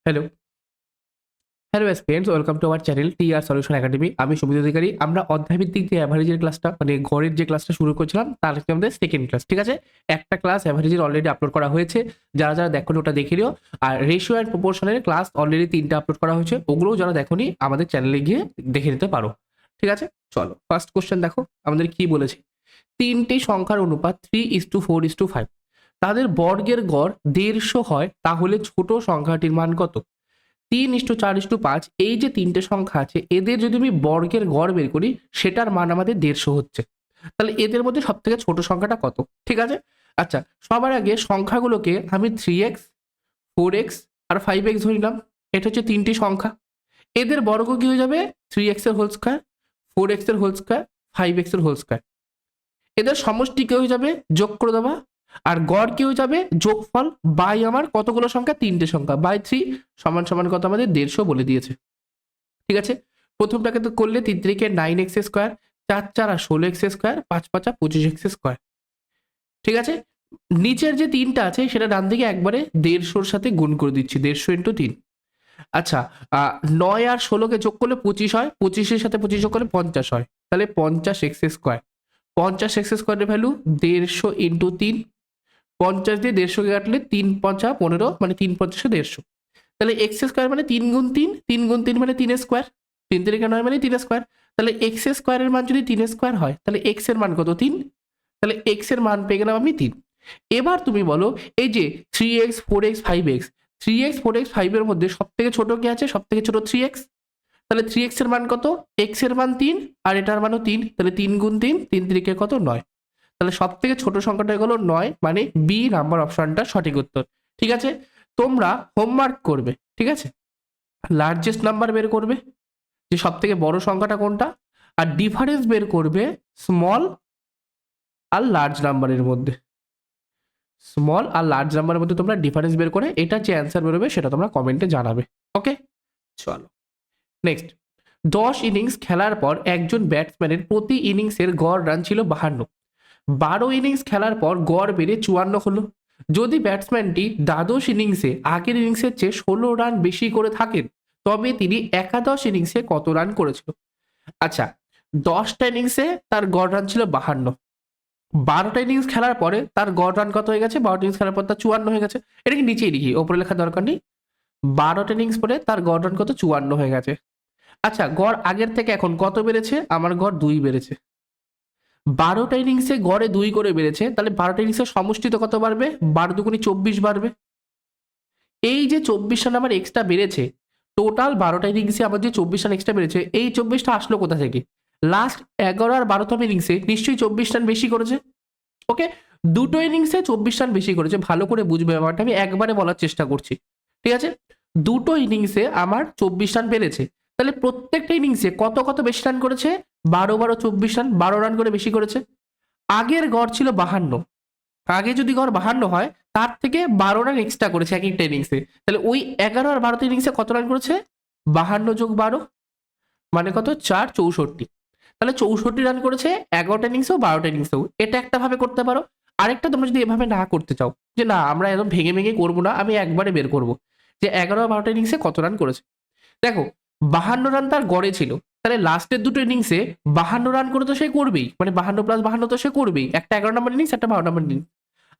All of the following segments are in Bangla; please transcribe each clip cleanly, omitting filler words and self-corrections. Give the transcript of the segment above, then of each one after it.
Hello, hello students, welcome to our channel TR solution academy. আমি সুমিত অধিকারী। আমরা অধ্যায়ভিত্তিক যে অ্যাভারেজের ক্লাসটা মানে গড়ের যে ক্লাসটা শুরু করছিলাম তার হচ্ছে আমাদের সেকেন্ড ক্লাস। ঠিক আছে, একটা ক্লাস অ্যাভারেজের অলরেডি আপলোড করা হয়েছে, যারা যারা দেখোনি ওটা দেখে নিও। আর রেশিও অ্যান্ড প্রপোর্শনের ক্লাস অলরেডি 3টা আপলোড করা হয়েছে, ওগুলোও যারা দেখোনি আমাদের চ্যানেলে গিয়ে দেখে নিতে পারো। ঠিক আছে, চলো ফার্স্ট কোশ্চেন দেখো আমাদের কি বলেছে। তিনটি সংখ্যার অনুপাত 3:4:5, তাদের বর্গের গড় 150 হয়, তাহলে ছোট সংখ্যাটির মান কত? 3:4:5, এই যে তিনটে সংখ্যা আছে এদের যদি আমি বর্গের গড় বের করি সেটার মান আমাদের 150 হচ্ছে। তাহলে এদের মধ্যে সব থেকে ছোট সংখ্যাটা কত? ঠিক আছে, আচ্ছা সবার আগে সংখ্যাগুলোকে আমি 3x, 4x আর 5x ধরিলাম। এটা হচ্ছে তিনটি সংখ্যা। এদের বর্গ কি হয়ে যাবে? 3x এর হোল স্কয়ার, 4x এর হোল স্কয়ার, 5x এর হোল স্কয়ার। এদের সমষ্টি কি হয়ে যাবে? যোগ করে দেওয়া। আর গড় কি হয়ে যাবে? যোগফল বাই আমার কতগুলো সংখ্যা? তিনটে সংখ্যা, বাই 3 সমান সমান কত আমাদের 150 বলে দিয়েছে। ঠিক আছে, প্রথমটাকে তো করলে 3 3 9x square, 4 4 16x square, 5 5 25x square. ঠিক আছে, নিচের যে তিনটা আছে সেটা ডান দিকে একবারে 150-র সাথে গুণ করে দিচ্ছি, 150 × 3। আচ্ছা, 9 আর 16কে যোগ করলে 25 হয়, 25-এর সাথে 25 যোগ করলে 50 হয়, তাহলে 50x স্কোয়ার। 50x স্কোয়ারের ভ্যালু 150 × 3। 50 দিয়ে 150কে কাটলে 3 5 15, মানে 3 50 150। তাহলে এক্স স্কোয়ার মানে 3 × 3, 3 × 3 মানে 3 স্কোয়ার, 3 3 9 মানে 3 স্কোয়ার। তাহলে এক্স স্কোয়ারের মান যদি 3 স্কোয়ার হয় তাহলে এক্স এর মান কত? 3। তাহলে এক্স এর মান পেয়ে গেলাম আমি 3। এবার তুমি বলো এই যে 3x 4x 5x, 3x 4x 5 এর মধ্যে সব থেকে ছোট কি আছে? সব থেকে ছোট 3x। তাহলে 3x এর মান কত? x এর মান 3 আর এটার মানও 3, তাহলে 3 × 3, 3 3 কত? 9। তাহলে সব থেকে ছোট সংখ্যাটা হলো 9, মানে বি নাম্বার অপশনটা সঠিক উত্তর। ঠিক আছে, তোমরা হোমওয়ার্ক করবে। ঠিক আছে, লার্জেস্ট নাম্বার বের করবে, যে সব থেকে বড় সংখ্যাটা কোনটা, আর ডিফারেন্স বের করবে স্মল আর লার্জ নাম্বারের মধ্যে। স্মল আর লার্জ নাম্বারের মধ্যে তোমরা ডিফারেন্স বের করে এটা যে অ্যান্সার বেরোবে সেটা তোমরা কমেন্টে জানাবে। ওকে, চলো নেক্সট। 10 ইনিংস খেলার পর একজন ব্যাটসম্যানের প্রতি ইনিংসের গড় রান ছিল 52। 12 ইনিংস খেলার পর গড় বেড়ে 54 হলো। যদি ব্যাটসম্যানটি দ্বাদশ ইনিংসে আগের ইনিংসের চেয়ে 16 রান বেশি করে থাকেন, তবে তিনি একাদশ ইনিংসে কত রান করেছিল? আচ্ছা, 10টা ইনিংসে তার গড় রান ছিল 52, 12টা ইনিংস খেলার পরে তার গড় রান কত হয়ে গেছে? 12টা ইনিংস খেলার পর তার 54 হয়ে গেছে। এটাকে নিচেই লিখি, ওপরে লেখার দরকার নেই। 12টা ইনিংস পরে তার গড় রান কত? 54 হয়ে গেছে। আচ্ছা, গড় আগের থেকে এখন কত বেড়েছে? আমার গড় 2 বেড়েছে। 12টা ইনিংসে গড়ে 2 করে বেড়েছে, তাহলে 12টা ইনিংসের সমষ্টিতে কত বাড়বে? 12 দুগুণে 24 বাড়বে। এই যে 24 রান আমার এক্সট্রা বেড়েছে, টোটাল 12টা ইনিংসে আমার যে 24 রান এক্সট্রা বেড়েছে, এই 24টা আসলো কোথা থেকে? লাস্ট 11 আর 12তম ইনিংসে নিশ্চয়ই 24 রান বেশি করেছে। ওকে, দুটো ইনিংসে 24 রান বেশি করেছে, ভালো করে বুঝবে ব্যাপারটা, আমি একবারে বলার চেষ্টা করছি। ঠিক আছে, দুটো ইনিংসে আমার 24 রান বেড়েছে, তাহলে প্রত্যেকটা ইনিংসে কত কত বেশি রান করেছে? 12 12 24 রান, 12 রান করে বেশি করেছে। আগের গড় ছিল 52, আগে যদি গড় 52 হয় তার থেকে 12 রান এক্সট্রা করেছে এক একটা ইনিংসে, তাহলে ওই 11 আর 12 ইনিংসে কত রান করেছে? 52 যোগ 12 মানে কত? 4 64। তাহলে 64 রান করেছে 11টা ইনিংসেও 12টা ইনিংসেও। এটা একটা ভাবে করতে পারো। আরেকটা, তোমরা যদি এভাবে না করতে চাও, যে না আমরা একদম ভেঙে ভেঙে করবো না, আমি একবারে বের করবো যে 11 আর 12টা ইনিংসে কত রান করেছে। দেখো, 52 রান তার গড়ে ছিল, তাহলে লাস্টের দুটো ইনিংসে 52 রান করে তো সে করবেই, মানে 52 + 52 তো সে করবেই, একটা 11 নম্বর ইনিংস, একটা 12 নম্বর ইনিংস।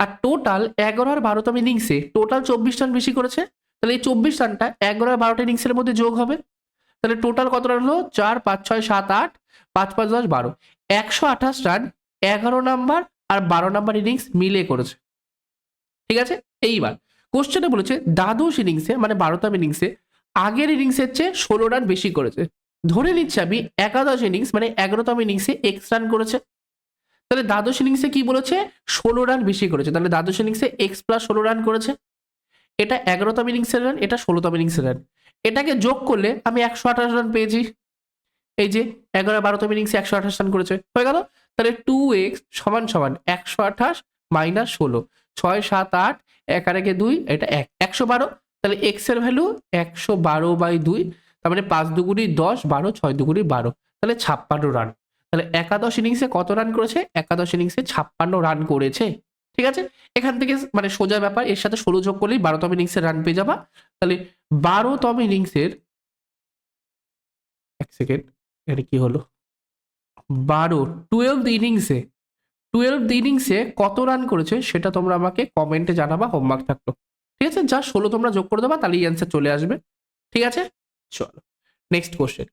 আর টোটাল 11 আর 12তম ইনিংসে টোটাল 24 রান বেশি করেছে, তাহলে এই 24 রানটা 11 আর 12টা ইনিংসের মধ্যে যোগ হবে। তাহলে টোটাল কত রান হলো? 4 5 6 7 8, 5 5 10 12, 128 রান 11 নাম্বার আর 12 নাম্বার ইনিংস মিলে করেছে। ঠিক আছে, এইবার কোশ্চেনে বলেছে দ্বাদশ ইনিংসে মানে 12তম ইনিংসে আগের ইনিংসের চেয়ে 16 রান বেশি করেছে। ধরে নিচ্ছি আমি একাদশ ইনিংস মানে 11তম ইনিংসে এক্স রান করেছে, তাহলে দ্বাদশ ইনিংসে কি বলেছে? 16 রান বেশি করেছে, তাহলে দ্বাদশ ইনিংসে এক্স প্লাস 16 রান করেছে। এটা 11তম ইনিংসের রান, এটা 16তম ইনিংসের রান, এটাকে যোগ করলে আমি 128 রান পেয়েছি। এই যে 11 12তম ইনিংসে 128 রান করেছে, হয়ে গেল। তাহলে 2x সমান সমান 128 মাইনাস 16, 6 7 8, 1 আর 1 2, এটা 1 112। তাহলে এক্স এর ভ্যালু 112/2, তার মানে 5 দুগুণি 10, 12 6 দুগুণি 12, তাহলে 56 রান। তাহলে একাদশ ইনিংসে কত রান করেছে? একাদশ ইনিংসে 56 রান করেছে। ঠিক ঠিক আছে, এখান থেকে মানে সোজা ব্যাপার, এর সাথে 16 যোগ করলেই 12তম ইনিংসের রান পেয়ে যাবা। তাহলে 12তম ইনিংসের, এক সেকেন্ড, এটা কি হলো, 12 ইনিংসে কত রান করেছে সেটা তোমরা আমাকে কমেন্টে জানাবা, হোমওয়ার্ক থাকলো। ঠিক আছে, যা 16 তোমরা যোগ করে দেবা, তাহলেই অ্যান্সার চলে আসবে। ঠিক আছে, চলো নেক্সট কোশ্চেন।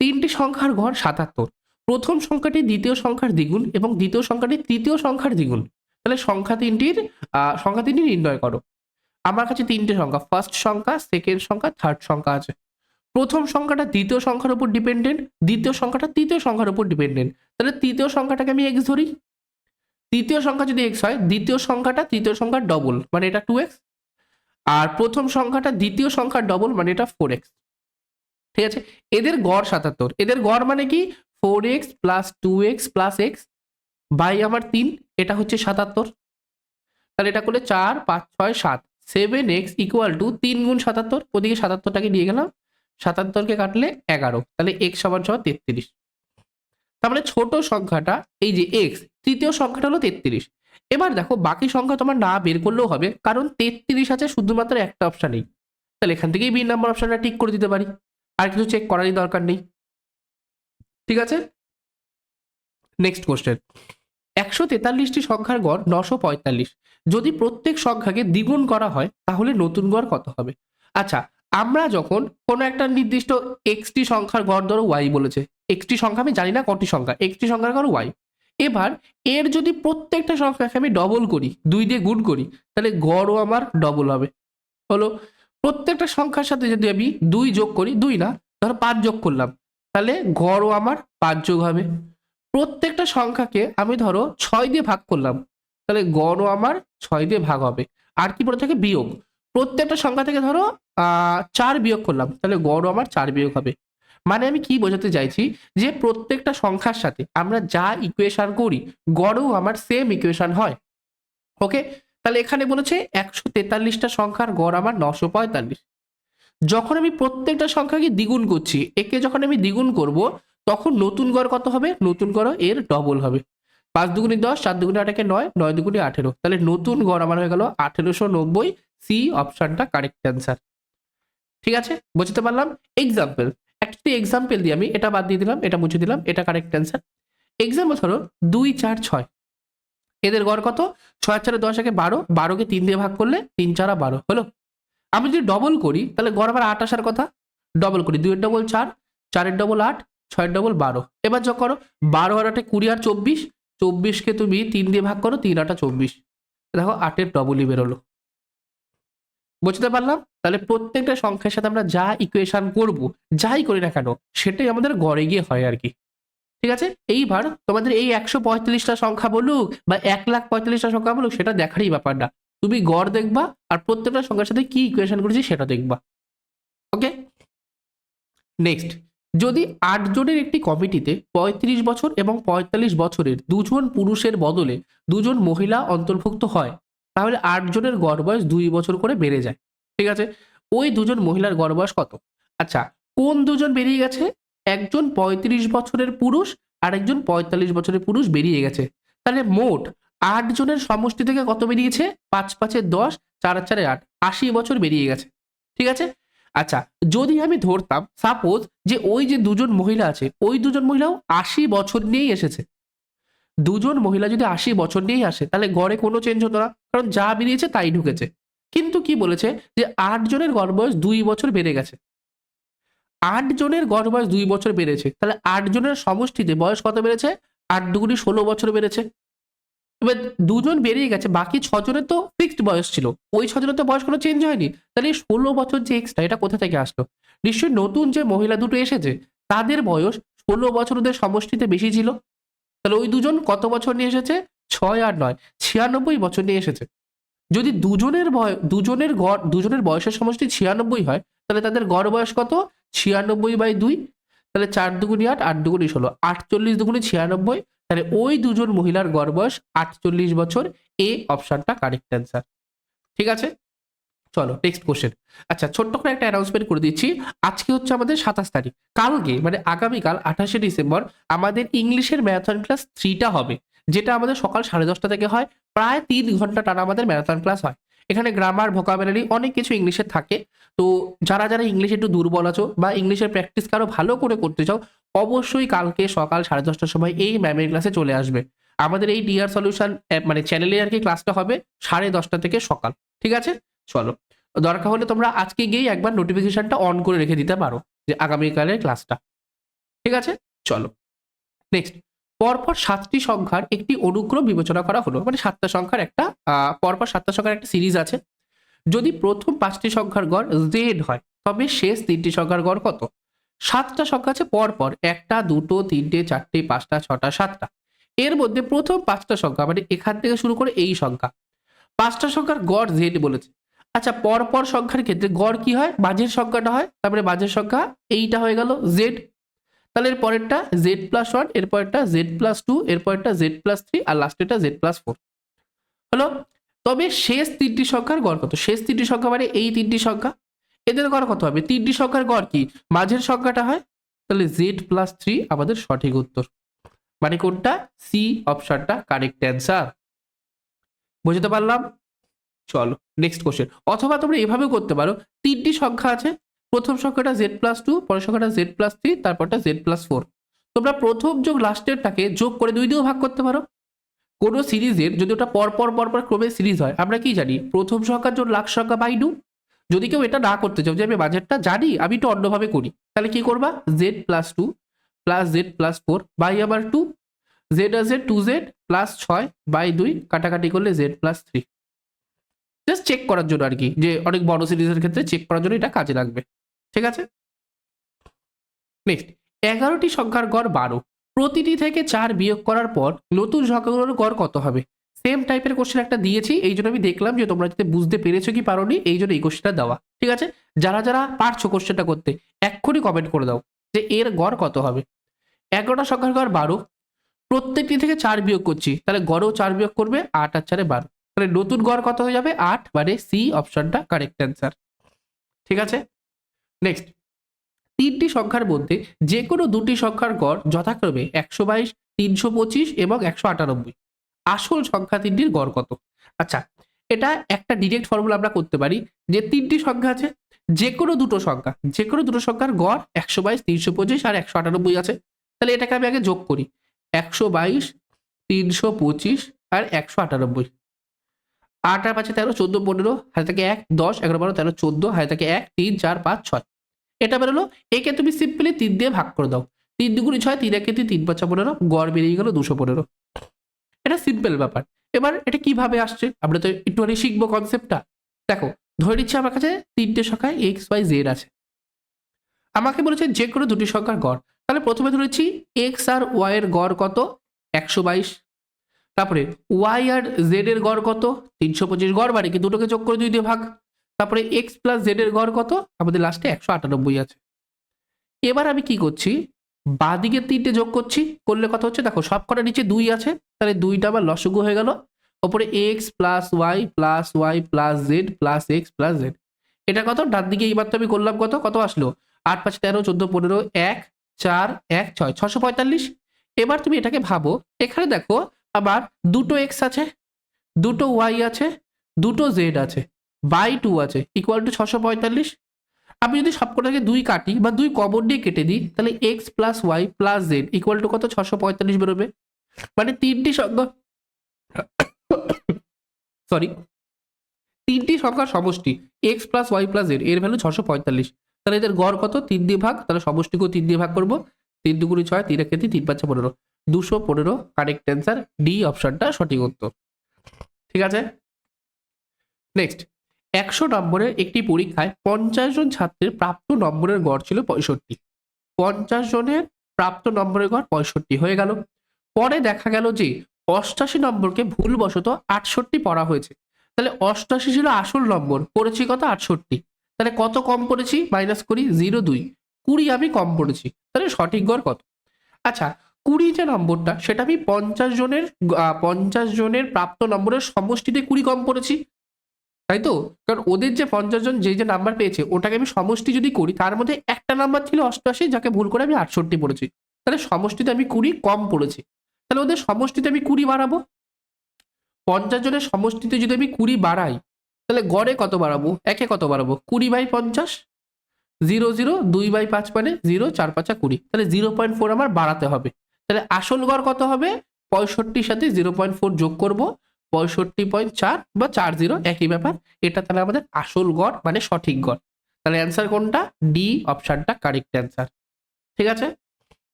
তিনটি সংখ্যার গড় 77, প্রথম সংখ্যাটি দ্বিতীয় সংখ্যার দ্বিগুণ এবং দ্বিতীয় সংখ্যাটি তৃতীয় সংখ্যার দ্বিগুণ। তাহলে সংখ্যা তিনটি নির্ণয় করো। আমার কাছে তিনটে সংখ্যা, ফার্স্ট সংখ্যা, সেকেন্ড সংখ্যা, থার্ড সংখ্যা আছে। প্রথম সংখ্যাটা দ্বিতীয় সংখ্যার উপর ডিপেন্ডেন্ট, দ্বিতীয় সংখ্যাটা তৃতীয় সংখ্যার উপর ডিপেন্ডেন্ট। তাহলে তৃতীয় সংখ্যাটাকে আমি এক্স ধরি। তৃতীয় সংখ্যা যদি এক্স হয়, দ্বিতীয় সংখ্যাটা তৃতীয় সংখ্যার ডবল, মানে এটা 2x। আর প্রথম সংখ্যাটা দ্বিতীয় সংখ্যার ডবল, মানে এটা 4x। ঠিক আছে, এদের গড় 77। এদের গড় মানে কি, 4x plus 2x plus x by আমার 3, এটা হচ্ছে 77। তাহলে এটা করলে 4 5 6 7, 7x ইকুয়াল টু 3 গুণ 77। ওদিকে 77টাকে নিয়ে গেলাম, 77কে কাটলে 11, তাহলে x সমান সমান 33। তার মানে ছোট সংখ্যাটা এই যে x, তৃতীয় সংখ্যাটা হলো 33। এবার দেখো বাকি সংখ্যা তোমার না বের করলেও হবে, কারণ 33 আছে, শুধুমাত্র একটা অপশানেই। তাহলে এখান থেকেই বি নাম্বার অপশনটা ঠিক করে দিতে পারি, আর কিছু চেক করারই দরকার নেই। ঠিক আছে, নেক্সট কোশ্চেন। 143টি সংখ্যার গড় 945, যদি প্রত্যেক সংখ্যাকে দ্বিগুণ করা হয় তাহলে নতুন গড় কত হবে? আচ্ছা, আমরা যখন কোনো একটা নির্দিষ্ট এক্সটি সংখ্যার গড় ধরো ওয়াই বলেছে, এক্সটি সংখ্যা আমি জানি না কটি সংখ্যা, এক্সটি সংখ্যার গড় ওয়াই। এবার এর যদি প্রত্যেকটা সংখ্যাকে আমি ডবল করি, 2 দিয়ে গুণ করি, তাহলে গড়ও আমার ডবল হবে। হলো, প্রত্যেকটা সংখ্যার সাথে যদি আমি 2 যোগ করি, 2 না ধরো 5 যোগ করলাম, তাহলে গড়ও আমার 5 যোগ হবে। প্রত্যেকটা সংখ্যাকে আমি ধরো 6 দিয়ে ভাগ করলাম, তাহলে গড়ও আমার 6 দিয়ে ভাগ হবে। আর কি পড়ে থাকে, বিয়োগ। প্রত্যেকটা সংখ্যা থেকে ধরো 4 বিয়োগ করলাম, তাহলে গড়ও আমার 4 বিয়োগ হবে। মানে আমি কি বোঝাতে চাইছি, যে প্রত্যেকটা সংখ্যার সাথে আমরা যা ইকুয়েশন করি, গড়ও আমার সেম ইকুয়েশন হয়। ওকে, তাহলে এখানে বলেছে 143টা সংখ্যার গড় আমার 945। যখন আমি প্রত্যেকটা সংখ্যাকে দ্বিগুণ করছি, একে যখন আমি দ্বিগুণ করব, তখন নতুন গড় কত হবে, নতুন গড় এর ডবল হবে। 5 দুগুণে 10, 4 দুগুণে 8 9, 9 দুগুণে 18, তাহলে নতুন গড় আমার হয়ে গেল 1890। সি অপশনটা কারেক্ট অ্যান্সার। ঠিক আছে, বুঝতে পারলাম। এক্সাম্পল, একটি এক্সাম্পল দিয়ে আমি এটা বাদ দিয়ে দিলাম, এটা মুছে দিলাম, এটা কারেক্ট অ্যান্সার। এক্সাম্পল ধরো 2 4 6, এদের গড় কত, 6 4 10 একে 12, 12কে 3 দিয়ে ভাগ করলে 3 4 12 হলো। আমি যদি ডবল করি তাহলে গড় আবার 8 আসার কথা। ডবল করি, 2 এর ডবল 4, 4 এর ডবল 8, 6 এর ডবল 12। এবার যোগ করো, 12 আর 8 20 আর 24, 24কে তুমি 3 দিয়ে ভাগ করো, 3 8 24, দেখো 8 এর ডবলই বেরোলো। বুঝতে পারলাম। তাহলে প্রত্যেকটা সংখ্যার সাথে আমরা যা ইকুয়েশন করব, যাই করি না কেন, সেটাই আমাদের গড়ে গিয়ে হয় আর কি। ঠিক আছে, এইবার তোমাদের এই 145টা সংখ্যা বলুক বা 1,45,000টা সংখ্যা বলুক, সেটা দেখারই ব্যাপার না। তুমি গড় দেখবা আর প্রত্যেকটা সংখ্যার সাথে কি ইকুয়েশন করেছি সেটা দেখবা। ওকে, নেক্সট। যদি 8 জনের একটি কমিটিতে 35 বছর এবং 45 বছরের 2 জন পুরুষের বদলে 2 জন মহিলা অন্তর্ভুক্ত হয়, তাহলে 8 জনের গড় বয়স 2 বছর করে বেড়ে যায়। ঠিক আছে, ওই 2 জন মহিলার গড় বয়স কত? আচ্ছা, কোন 2 জন বেরিয়ে গেছে? একজন 35 বছরের পুরুষ আর একজন 45 বছরের পুরুষ বেরিয়ে গেছে। তাহলে মোট 8 জনের সমষ্টি থেকে কত বেরিয়েছে? 5 5 10, 4 4 8, 80 বছর বেরিয়ে গেছে। ঠিক আছে, আচ্ছা, যদি আমি ধরতাম সাপোজ যে ওই যে 2 জন মহিলা আছে, ওই 2 জন মহিলাও 80 বছর নিয়েই এসেছে। 2 জন মহিলা যদি 80 বছর নিয়েই আসে, তাহলে গড়ে কোনো চেঞ্জ হতো না, কারণ যা বেরিয়েছে তাই ঢুকেছে। কিন্তু কি বলেছে, যে 8 জনের গড় বয়স 2 বছর বেড়ে গেছে। 8 জনের গড় বয়স 2 বছর বেড়েছে, তাহলে 8 জনের সমষ্টিতে বয়স কত বেড়েছে? 8 দুগুণে 16 বছর বেড়েছে। এবার 2 জন বেরিয়ে গেছে, বাকি 6 জনের তো ফিক্সড বয়স ছিল, ওই 6 জনের তো বয়স কোনো চেঞ্জ হয়নি। তাহলে 16 বছর যে এক্সট্রা, এটা কোথা থেকে আসলো? নিশ্চয়ই নতুন যে মহিলা দুটো এসেছে তাদের বয়স 16 বছর ওদের সমষ্টিতে বেশি ছিল। তাহলে ওই 2 জন কত বছর নিয়ে এসেছে? 6 আর 9, 96 বছর নিয়ে এসেছে। যদি দুজনের বয়সের সমষ্টি 96 হয়, তাহলে তাদের গড় বয়স কত? 96/2, তাহলে 4 দুগুণে 8, 8 দুগুণে 16, 48 দুগুণে 96, তাহলে ওই 2 জন মহিলার গড় বয়স 48 বছর। এ অপশনটা কারেক্ট অ্যান্সার। ঠিক আছে, চলো নেক্সট কোশ্চেন। আচ্ছা, ছোট্ট করে একটা অ্যানাউন্সমেন্ট করে দিচ্ছি। আজকে হচ্ছে আমাদের 27 তারিখ, কালকে মানে আগামীকাল 28শে ডিসেম্বর আমাদের ইংলিশের ম্যারাথন ক্লাস 3টা হবে, যেটা আমাদের সকাল 10:30 থেকে হয়, প্রায় 3 ঘন্টা টানা আমাদের ম্যারাথন ক্লাস হয়। এখানে গ্রামার, ভোকাবুলারি অনেক কিছু ইংলিশে থাকে। তো যারা যারা ইংলিশে একটু দুর্বল আছো বা ইংলিশের প্র্যাকটিস আরো ভালো করে করতে চাও, অবশ্যই কালকে সকাল 10:30টার সময় এই ম্যামের ক্লাসে চলে আসবে। আমাদের এই টিআর সলিউশন মানে চ্যানেলে আর কি ক্লাসটা হবে 10:30টা থেকে সকাল। ঠিক আছে, চলো, দরকার হলে তোমরা আজকে গিয়েই একবার নোটিফিকেশনটা অন করে রেখে দিতে পারো যে আগামীকালের ক্লাসটা। ঠিক আছে, চলো নেক্সট। পরপর 7টি সংখ্যার একটি অনুক্রম বিবেচনা করা হলো, মানে 7টা সংখ্যার একটা পরপর 7টা সংখ্যার একটা সিরিজ আছে। যদি প্রথম 5টি সংখ্যার গড় জেড হয় তবে শেষ 3টি সংখ্যার গড় কত? 7টা সংখ্যা আছে পরপর, 1টা 2টো 3টে 4টে 5টা 6টা 7টা। এর মধ্যে প্রথম 5টা সংখ্যা মানে এখান থেকে শুরু করে এই সংখ্যা, 5টা সংখ্যার গড় জেড বলেছে। আচ্ছা, পরপর সংখ্যার ক্ষেত্রে গড় কি হয়? মাঝের সংখ্যাটা হয়, তারপরে মাঝের সংখ্যা এইটা হয়ে গেল জেড। তাহলে এর পরেরটা z+1, এর পরেরটা z+2, এর পরেরটা z+3, আর লাস্টেরটা z+4 হলো। তবে শেষ 3টি সংখ্যার গড় কত? শেষ 3টি সংখ্যা মানে এই 3টি সংখ্যা, এদের গড় কত হবে? 3টি সংখ্যার গড় কি? মাঝের সংখ্যাটা হয়, তাহলে z+3 আমাদের সঠিক উত্তর। মানে কোনটা? সি অপশনটা কারেক্ট অ্যান্সার। বুঝতে পারলাম? চলো নেক্সট কোশ্চেন। অথবা তোমরা এভাবেও করতে পারো, 3টি সংখ্যা আছে, প্রথম সংখ্যাটা z+2, পরের সংখ্যাটা z+3, তারপরটা z+4। তোমরা প্রথম যোগ লাস্টেরটাকে যোগ করে 2 দিয়েও ভাগ করতে পারো। কোনো সিরিজের যদি ওটা পরপর পরপর ক্রমে সিরিজ হয়, আমরা কি জানি? প্রথম সংখ্যার জন্য লাস্ট সংখ্যা বাই 2। যদি কেউ এটা না করতে চাও যে আমি বাজেটটা জানি, আমি একটু অন্যভাবে করি, তাহলে কি করবা? z+2 প্লাস z+4 বাই আবার 2, z আছে 2z প্লাস 6 বাই 2, কাটাকাটি করলে z+3। জাস্ট চেক করার জন্য আর কি, যে অনেক বড় সিরিজের ক্ষেত্রে চেক করার জন্য এটা কাজে লাগবে। ঠিক আছে, নেক্সট। 11টি সংখ্যার গড় 12, প্রতিটি থেকে 4 বিয়োগ করার পর নতুন সংখ্যাগুলোর গড় কত হবে? সেম টাইপের কোশ্চেন একটা দিয়েছি, এই জন্য আমি দেখলাম যে তোমরা যাতে বুঝতে পেরেছো কি পারোনি, এই জন্য এই কোশ্চেনটা দেওয়া। ঠিক আছে, যারা যারা পারছো কোশ্চেনটা করতে এক্ষুনি কমেন্ট করে দাও যে এর গড় কত হবে। 11টা সংখ্যার গড় 12, প্রত্যেকটি থেকে 4 বিয়োগ করছি, তাহলে গড়ও 4 বিয়োগ করবে, 8 আর 4 12, তাহলে নতুন গড় কত হয়ে যাবে? 8, মানে সি অপশনটা কারেক্ট অ্যান্সার। ঠিক আছে, নেক্সট। 3টি সংখ্যার মধ্যে যে কোনো 2টি সংখ্যার গড় যথাক্রমে 122, 325 এবং 198। আসল সংখ্যা 3টির গড় কত? আচ্ছা, এটা একটা ডিরেক্ট ফর্মুলা আমরা করতে পারি, যে 3টি সংখ্যা আছে, যে কোনো দুটো সংখ্যার গড় 122, 325 আর 198 আছে। তাহলে এটাকে আমি আগে যোগ করি, 122, 325 আর 198। 8 আর 5 13, 14 15, হাতে থাকে 1, 10 11 12 13 14, হাতে থাকে 1 3 4 5 6। এটা বেরোলো। একে তুমি সিম্পলি 3 দিয়ে ভাগ করে দাও, 3 দুগুণে 6, 3 একে 3, 3 5 15, গড় বেরিয়ে গেল 215। এটা সিম্পল ব্যাপার। এবার এটা কিভাবে আসছে আমরা তো একটুখানি শিখবো কনসেপ্টটা। দেখো, ধরে নিচ্ছি আমার কাছে 3টে সংখ্যায় x y z আছে, আমাকে বলেছে যে কোনো 2টি সংখ্যার গড়। তাহলে প্রথমে ধরেছি x আর y এর গড় কত? 122। তারপরে y আর z এর গড় কত? 325। গড় বাড়ে কি? দুটোকে যোগ করে 2 দিয়ে ভাগ। তারপরে x প্লাস z এর গড় কত? আমাদের লাস্টে 198 আছে। এবার আমি কি করছি? বাঁদিকের 3টে যোগ করছি, করলে কত হচ্ছে? দেখো, সবকটা নিচে 2 আছে, তাহলে 2টা আবার লসগু হয়ে গেল। ওপরে x plus y plus y plus z plus x plus z। এটা কত? ডান দিকে এইবার তো আমি করলাম কত কত আসলো? 8 5 13 14 15, 1 4 1 6, 645। এবার তুমি এটাকে ভাবো, এখানে দেখো আবার দুটো x আছে, দুটো y আছে, দুটো z আছে, বাই 2 আছে, ইকুয়াল টু 645। আমি যদি সবকটাকে 2 কাটি বা 2 কমন দিয়ে কেটে দিই, তাহলে x plus y plus z equal to কত? 645 বেরোবে। মানে 3টি সংখ্যা সরি 3টি সংখ্যার সমষ্টি x plus y plus z, এর ভ্যালু 645। তাহলে এদের গড় কত? 3 দিয়ে ভাগ, তাহলে সমষ্টিকেও 3 দিয়ে ভাগ করবো। 3 দুগুণে 6, 3 একে 3, 3 5 15, 215 কারেক্ট অ্যান্সার, ডি অপশনটা সঠিক উত্তর। ঠিক আছে, নেক্সট। 100 নম্বরের একটি পরীক্ষায় 50 জন ছাত্রের প্রাপ্ত নম্বরের গড় ছিল 65। 50 জনের প্রাপ্ত নম্বরের গড় 65 হয়ে গেল। পরে দেখা গেল যে 88 নম্বরকে ভুলবশত 68 পড়া হয়েছে। তাহলে 88 ছিল আসল নম্বর, পড়েছি কত? 68। তাহলে কত কম পড়েছি? মাইনাস করি, 0 2, 20 আমি কম পড়েছি। তাহলে সঠিক গড় কত? আচ্ছা, 20 যে নম্বরটা সেটা আমি 50 জনের প্রাপ্ত নম্বরের সমষ্টিতে 20 কম পড়েছি, তাই তো? কারণ ওদের যে 50 জন যে নাম্বার পেয়েছে ওটাকে আমি সমষ্টি যদি করি, তার মধ্যে একটা নাম্বার ছিল 88, যাকে ভুল করে আমি 68 পড়েছি। তাহলে সমষ্টিতে আমি 20 কম পড়েছি, তাহলে ওদের সমষ্টিতে আমি 20 বাড়াবো। 50 জনের সমষ্টিতে যদি আমি 20 বাড়াই তাহলে গড়ে কত বাড়াবো, একে কত বাড়াবো, 20/50, 0 2/5 মানে 0, 4 5 20, তাহলে 0.4 আমার বাড়াতে হবে। তাহলে আসল গড় কত হবে, 65 সাথে 0.4 যোগ করব, 65.4 বা 40, একই ব্যাপার। এটা তাহলে আমাদের আসল গড় মানে সঠিক গড়। তাহলে অ্যান্সার কোনটা, ডি অপশনটা কারেক্ট অ্যান্সার। ঠিক আছে,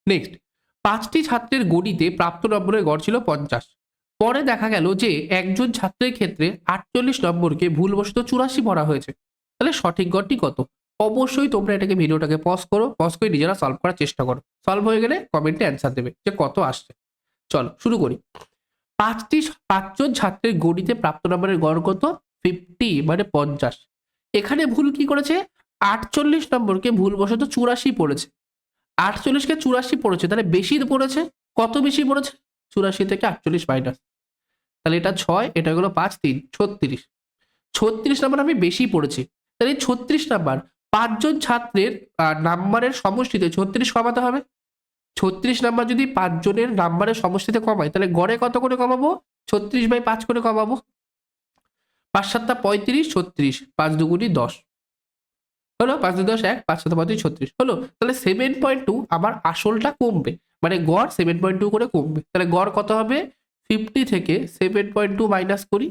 নেক্সট, 5টি ছাত্রের গণিতে প্রাপ্ত নম্বরের গড় ছিল 50। পরে দেখা গেল যে একজন ছাত্রের ক্ষেত্রে 48 নম্বরকে ভুলবশত 84 ভরা হয়েছে, তাহলে সঠিক গড়টি কত? অবশ্যই তোমরা এটাকে ভিডিওটাকে পজ করো, পজ করে নিজেরা সলভ করার চেষ্টা করো। সলভ হয়ে গেলে কমেন্টে অ্যান্সার দেবে যে কত আসছে। চলো শুরু করি। 5জন ছাত্রের গণিতে প্রাপ্ত নম্বরের গড় কত, 50 মানে 50। এখানে ভুল কি করেছে, 48 নম্বরকে ভুলবশত 84 পড়েছে। 48কে 84 পড়েছে, তাহলে বেশি পড়েছে। কত বেশি পড়েছে, 84 থেকে 48 মাইনাস, তাহলে এটা 6, এটা হলো 5 3 36। 36 নাম্বার আমি বেশি পড়েছি, তাহলে 36 নাম্বার 5জন ছাত্রের নাম্বারের সমষ্টিতে 36 কমাতে হবে। 36 নাম্বার যদি 5 জনের নাম্বারের সমষ্টিতে কমাই তাহলে গড়ে কত করে কমাবো, 36/5 করে কমাবো। 5 7 35, 36, 5 2 10 হলো, 5 2 10 1, 5 7 35 36 হলো। তাহলে 7.2 আমার আসলটা কমবে, মানে গড় 7.2 করে কমবে। তাহলে গড় কত হবে, 50 থেকে 7.2 মাইনাস করি,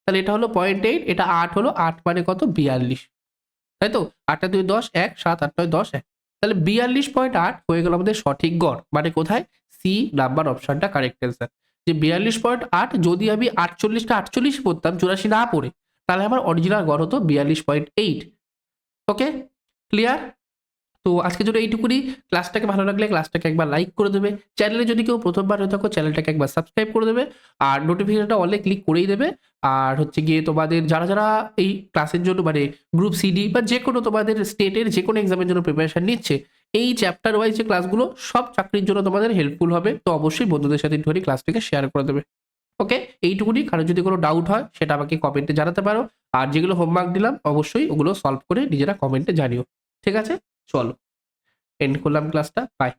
তাহলে এটা হলো 0.8, এটা 8 হলো, 8 মানে কত, 42, তাই তো। 8 2 10 1, 7 8 9 10 1, তাহলে 42.8 হয়ে গেল আমাদের সঠিক গড়, মানে কোথায়, সি নাম্বার অপশনটা কারেক্ট অ্যান্সার। যে 42.8, যদি আমি 48টা 48 পড়তাম 84 না পড়ে, তাহলে আমার অরিজিনাল গড় হতো 42.8। ওকে, ক্লিয়ার? তো আজকে জন্য এইটুকুনি। ক্লাসটাকে ভালো লাগলে ক্লাসটাকে একবার লাইক করে দেবে, চ্যানেলে যদি কেউ প্রথমবার হয়ে থাকো চ্যানেলটাকে একবার সাবস্ক্রাইব করে দেবে, আর নোটিফিকেশনটা অলে ক্লিক করেই দেবে। আর হচ্ছে গিয়ে তোমাদের যারা যারা এই ক্লাসের জন্য মানে গ্রুপ সিডি বা যে কোনো তোমাদের স্টেটের যে কোনো এক্সামের জন্য প্রিপারেশন নিচ্ছে, এই চ্যাপ্টার ওয়াইজ যে ক্লাসগুলো সব চাকরির জন্য তোমাদের হেল্পফুল হবে। তো অবশ্যই বন্ধুদের সাথে একটুখানি ক্লাসটাকে শেয়ার করে দেবে। ওকে, এইটুকুনি। কারো যদি কোনো ডাউট হয় সেটা আমাকে কমেন্টে জানাতে পারো, আর যেগুলো হোমওয়ার্ক দিলাম অবশ্যই ওগুলো সলভ করে নিজেরা কমেন্টে জানিও। ঠিক আছে, চলো এন্ড করলাম ক্লাসটা, বাই।